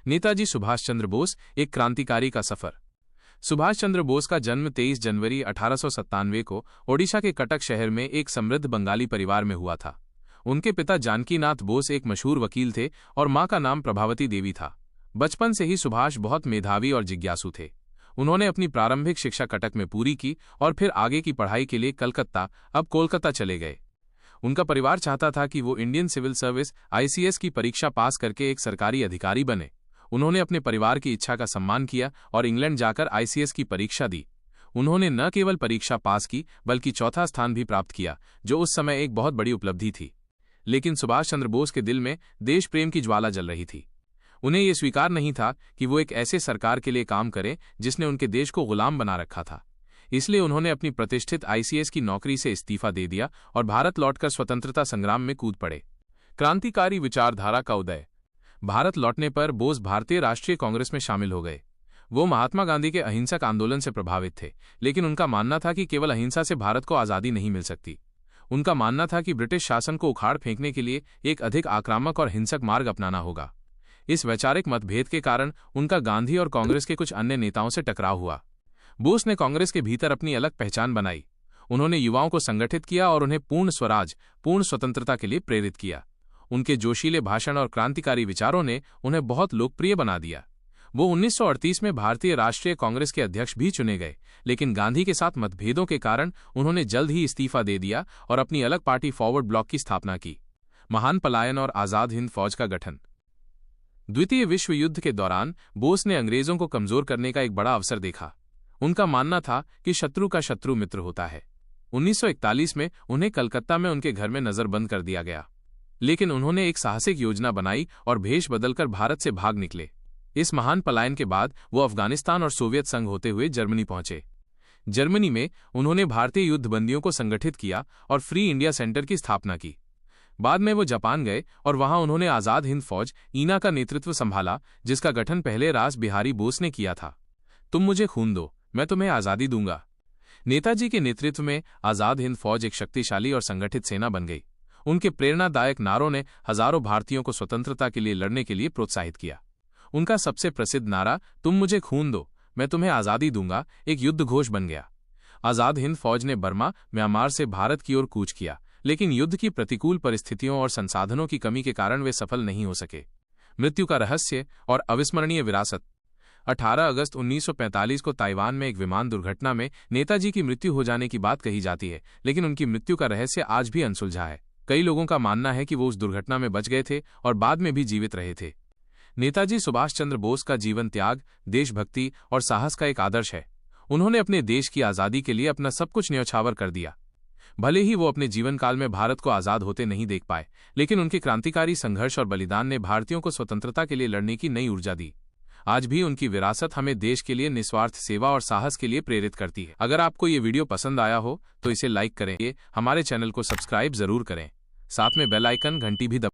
नेताजी सुभाष चंद्र बोस, एक क्रांतिकारी का सफर। सुभाष चंद्र बोस का जन्म 23 जनवरी 1897 को ओडिशा के कटक शहर में एक समृद्ध बंगाली परिवार में हुआ था। उनके पिता जानकीनाथ बोस एक मशहूर वकील थे और मां का नाम प्रभावती देवी था। बचपन से ही सुभाष बहुत मेधावी और जिज्ञासु थे। उन्होंने अपनी प्रारंभिक शिक्षा कटक में पूरी की और फिर आगे की पढ़ाई के लिए कलकत्ता, अब कोलकाता चले गए। उनका परिवार चाहता था कि वो इंडियन सिविल सर्विस (ICS) की परीक्षा पास करके एक सरकारी अधिकारी बने। उन्होंने अपने परिवार की इच्छा का सम्मान किया और इंग्लैंड जाकर ICS की परीक्षा दी। उन्होंने न केवल परीक्षा पास की बल्कि चौथा स्थान भी प्राप्त किया, जो उस समय एक बहुत बड़ी उपलब्धि थी। लेकिन सुभाष चंद्र बोस के दिल में देश प्रेम की ज्वाला जल रही थी। उन्हें यह स्वीकार नहीं था कि वो एक ऐसे सरकार के लिए काम करें जिसने उनके देश को गुलाम बना रखा था। इसलिए उन्होंने अपनी प्रतिष्ठित ICS की नौकरी से इस्तीफा दे दिया और भारत लौटकर स्वतंत्रता संग्राम में कूद पड़े। क्रांतिकारी विचारधारा का उदय। भारत लौटने पर बोस भारतीय राष्ट्रीय कांग्रेस में शामिल हो गए। वो महात्मा गांधी के अहिंसक आंदोलन से प्रभावित थे, लेकिन उनका मानना था कि केवल अहिंसा से भारत को आज़ादी नहीं मिल सकती। उनका मानना था कि ब्रिटिश शासन को उखाड़ फेंकने के लिए एक अधिक आक्रामक और हिंसक मार्ग अपनाना होगा। इस वैचारिक मतभेद के कारण उनका गांधी और कांग्रेस के कुछ अन्य नेताओं से टकराव हुआ। बोस ने कांग्रेस के भीतर अपनी अलग पहचान बनाई। उन्होंने युवाओं को संगठित किया और उन्हें पूर्ण स्वराज, पूर्ण स्वतंत्रता के लिए प्रेरित किया। उनके जोशीले भाषण और क्रांतिकारी विचारों ने उन्हें बहुत लोकप्रिय बना दिया। वो 1938 में भारतीय राष्ट्रीय कांग्रेस के अध्यक्ष भी चुने गए, लेकिन गांधी के साथ मतभेदों के कारण उन्होंने जल्द ही इस्तीफा दे दिया और अपनी अलग पार्टी फॉरवर्ड ब्लॉक की स्थापना की। महान पलायन और आज़ाद हिंद फौज का गठन। द्वितीय विश्व युद्ध के दौरान बोस ने अंग्रेजों को कमजोर करने का एक बड़ा अवसर देखा। उनका मानना था कि शत्रु का शत्रु मित्र होता है। 1941 में उन्हें कलकत्ता में उनके घर में नजरबंद कर दिया गया, लेकिन उन्होंने एक साहसिक योजना बनाई और भेष बदलकर भारत से भाग निकले। इस महान पलायन के बाद वो अफगानिस्तान और सोवियत संघ होते हुए जर्मनी पहुंचे। जर्मनी में उन्होंने भारतीय युद्धबंदियों को संगठित किया और फ्री इंडिया सेंटर की स्थापना की। बाद में वो जापान गए और वहां उन्होंने आज़ाद हिंद फौज (INA) का नेतृत्व संभाला, जिसका गठन पहले रास बिहारी बोस ने किया था। तुम मुझे खून दो, मैं तुम्हें आज़ादी दूंगा। नेताजी के नेतृत्व में आज़ाद हिंद फौज एक शक्तिशाली और संगठित सेना बन गई। उनके प्रेरणादायक नारों ने हजारों भारतीयों को स्वतंत्रता के लिए लड़ने के लिए प्रोत्साहित किया। उनका सबसे प्रसिद्ध नारा "तुम मुझे खून दो, मैं तुम्हें आज़ादी दूंगा" एक युद्ध घोष बन गया। आज़ाद हिंद फौज ने बर्मा, म्यांमार से भारत की ओर कूच किया, लेकिन युद्ध की प्रतिकूल परिस्थितियों और संसाधनों की कमी के कारण वे सफल नहीं हो सके। मृत्यु का रहस्य और अविस्मरणीय विरासत। 18 अगस्त 1945 को ताइवान में एक विमान दुर्घटना में नेताजी की मृत्यु हो जाने की बात कही जाती है, लेकिन उनकी मृत्यु का रहस्य आज भी अनसुलझा है। कई लोगों का मानना है कि वो उस दुर्घटना में बच गए थे और बाद में भी जीवित रहे थे। नेताजी सुभाष चंद्र बोस का जीवन त्याग, देशभक्ति और साहस का एक आदर्श है। उन्होंने अपने देश की आज़ादी के लिए अपना सब कुछ न्यौछावर कर दिया। भले ही वो अपने जीवन काल में भारत को आज़ाद होते नहीं देख पाए, लेकिन उनके क्रांतिकारी संघर्ष और बलिदान ने भारतीयों को स्वतंत्रता के लिए लड़ने की नई ऊर्जा दी। आज भी उनकी विरासत हमें देश के लिए निस्वार्थ सेवा और साहस के लिए प्रेरित करती है। अगर आपको ये वीडियो पसंद आया हो तो इसे लाइक करें, हमारे चैनल को सब्सक्राइब जरूर करें, साथ में बेल आइकन घंटी भी दबाएं।